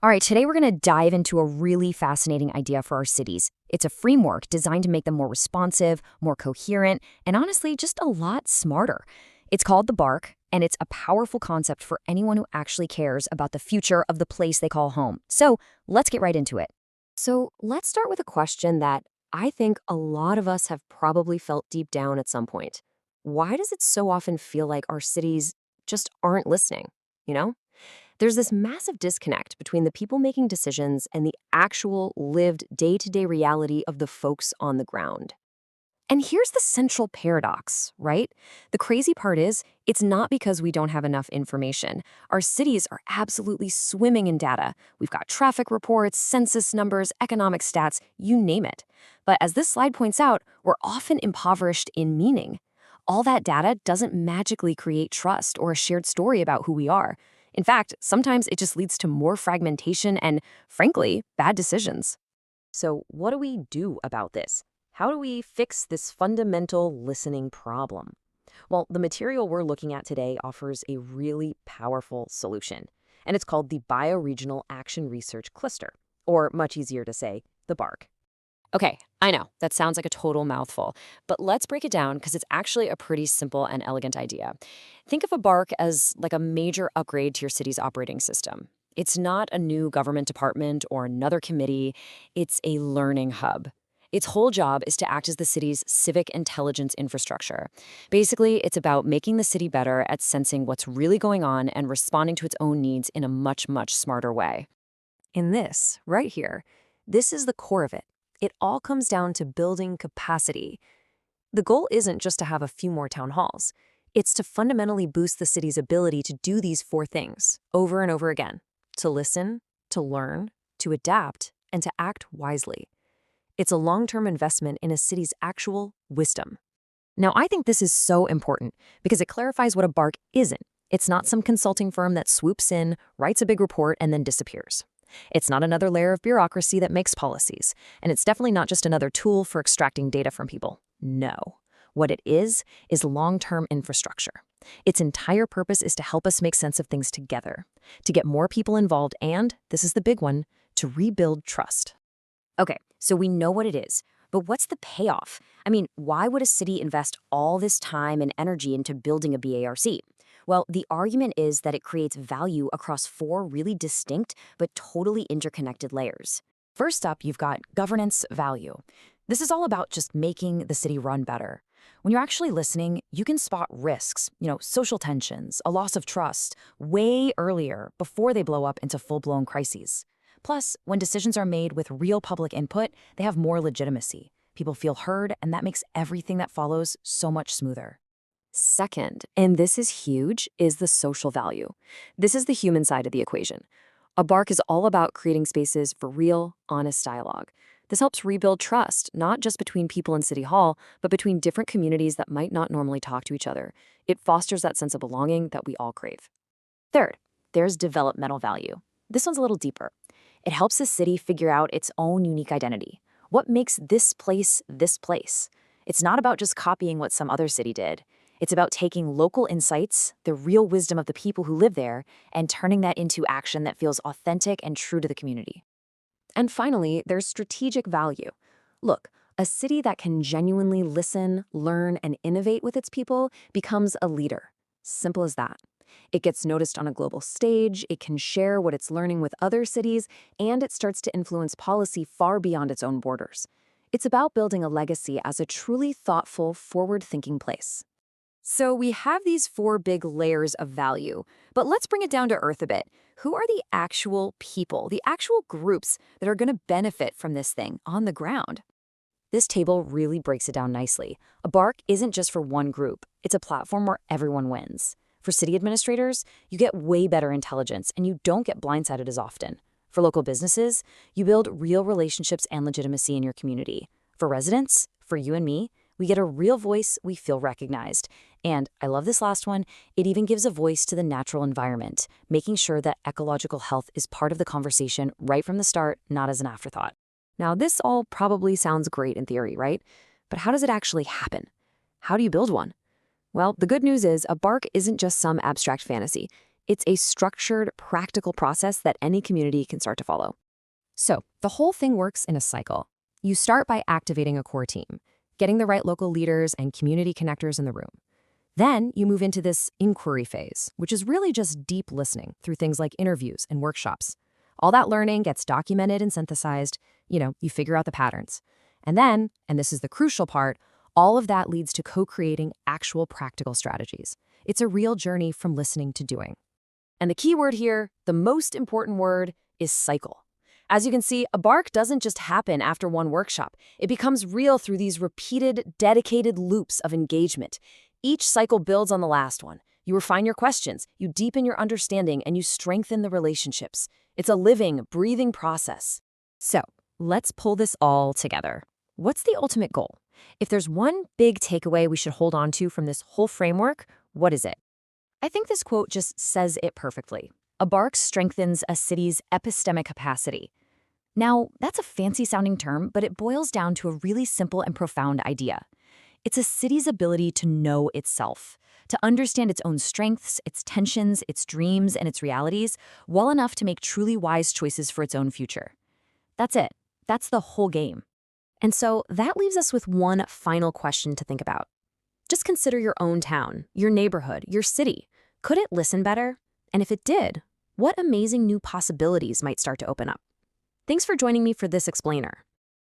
All right, today we're going to dive into a really fascinating idea for our cities. It's a framework designed to make them more responsive, more coherent, and honestly, just a lot smarter. It's called the BARC, and it's a powerful concept for anyone who actually cares about the future of the place they call home. So let's get right into it. So let's start with a question that I think a lot of us have probably felt deep down at some point. Why does it so often feel like our cities just aren't listening? You know? There's this massive disconnect between the people making decisions and the actual lived day-to-day reality of the folks on the ground. And here's the central paradox, right? The crazy part is, it's not because we don't have enough information. Our cities are absolutely swimming in data. We've got traffic reports, census numbers, economic stats, you name it. But as this slide points out, we're often impoverished in meaning. All that data doesn't magically create trust or a shared story about who we are. In fact, sometimes it just leads to more fragmentation and, frankly, bad decisions. So what do we do about this? How do we fix this fundamental listening problem? Well, the material we're looking at today offers a really powerful solution, and it's called the Bioregional Action Research Cluster, or much easier to say, the BARC. Okay, I know, that sounds like a total mouthful, but let's break it down because it's actually a pretty simple and elegant idea. Think of a BARC as like a major upgrade to your city's operating system. It's not a new government department or another committee, it's a learning hub. Its whole job is to act as the city's civic intelligence infrastructure. Basically, it's about making the city better at sensing what's really going on and responding to its own needs in a much, much smarter way. In this, right here, this is the core of it. It all comes down to building capacity. The goal isn't just to have a few more town halls. It's to fundamentally boost the city's ability to do these four things over and over again: to listen, to learn, to adapt, and to act wisely. It's a long-term investment in a city's actual wisdom. Now, I think this is so important because it clarifies what a BARC isn't. It's not some consulting firm that swoops in, writes a big report, and then disappears. It's not another layer of bureaucracy that makes policies, and it's definitely not just another tool for extracting data from people. No. What it is long-term infrastructure. Its entire purpose is to help us make sense of things together, to get more people involved, and, this is the big one, to rebuild trust. Okay, so we know what it is, but what's the payoff? I mean, why would a city invest all this time and energy into building a BARC? Well, the argument is that it creates value across four really distinct but totally interconnected layers. First up, you've got governance value. This is all about just making the city run better. When you're actually listening, you can spot risks, social tensions, a loss of trust, way earlier before they blow up into full-blown crises. Plus, when decisions are made with real public input, they have more legitimacy. People feel heard, and that makes everything that follows so much smoother. Second, and this is huge, is the social value. This is the human side of the equation. A BARC is all about creating spaces for real, honest dialogue. This helps rebuild trust, not just between people in City Hall, but between different communities that might not normally talk to each other. It fosters that sense of belonging that we all crave. Third, there's developmental value. This one's a little deeper. It helps the city figure out its own unique identity. What makes this place this place? It's not about just copying what some other city did. It's about taking local insights, the real wisdom of the people who live there, and turning that into action that feels authentic and true to the community. And finally, there's strategic value. Look, a city that can genuinely listen, learn, and innovate with its people becomes a leader. Simple as that. It gets noticed on a global stage, it can share what it's learning with other cities, and it starts to influence policy far beyond its own borders. It's about building a legacy as a truly thoughtful, forward-thinking place. So we have these four big layers of value, but let's bring it down to earth a bit. Who are the actual people, the actual groups that are going to benefit from this thing on the ground? This table really breaks it down nicely. A BARC isn't just for one group. It's a platform where everyone wins. For city administrators, you get way better intelligence and you don't get blindsided as often. For local businesses, you build real relationships and legitimacy in your community. For residents, for you and me, we get a real voice, we feel recognized. And I love this last one, it even gives a voice to the natural environment, making sure that ecological health is part of the conversation right from the start, not as an afterthought. Now, this all probably sounds great in theory, right? But how does it actually happen? How do you build one? Well, the good news is a BARC isn't just some abstract fantasy. It's a structured, practical process that any community can start to follow. So, the whole thing works in a cycle. You start by activating a core team, getting the right local leaders and community connectors in the room. Then you move into this inquiry phase, which is really just deep listening through things like interviews and workshops. All that learning gets documented and synthesized. You figure out the patterns. And then, and this is the crucial part, all of that leads to co-creating actual practical strategies. It's a real journey from listening to doing. And the key word here, the most important word, is cycle. As you can see, a BARC doesn't just happen after one workshop. It becomes real through these repeated, dedicated loops of engagement. Each cycle builds on the last one. You refine your questions, you deepen your understanding, and you strengthen the relationships. It's a living, breathing process. So, let's pull this all together. What's the ultimate goal? If there's one big takeaway we should hold on to from this whole framework, what is it? I think this quote just says it perfectly. A BARC strengthens a city's epistemic capacity. Now, that's a fancy-sounding term, but it boils down to a really simple and profound idea. It's a city's ability to know itself, to understand its own strengths, its tensions, its dreams, and its realities well enough to make truly wise choices for its own future. That's it. That's the whole game. And so that leaves us with one final question to think about. Just consider your own town, your neighborhood, your city. Could it listen better? And if it did, what amazing new possibilities might start to open up? Thanks for joining me for this explainer.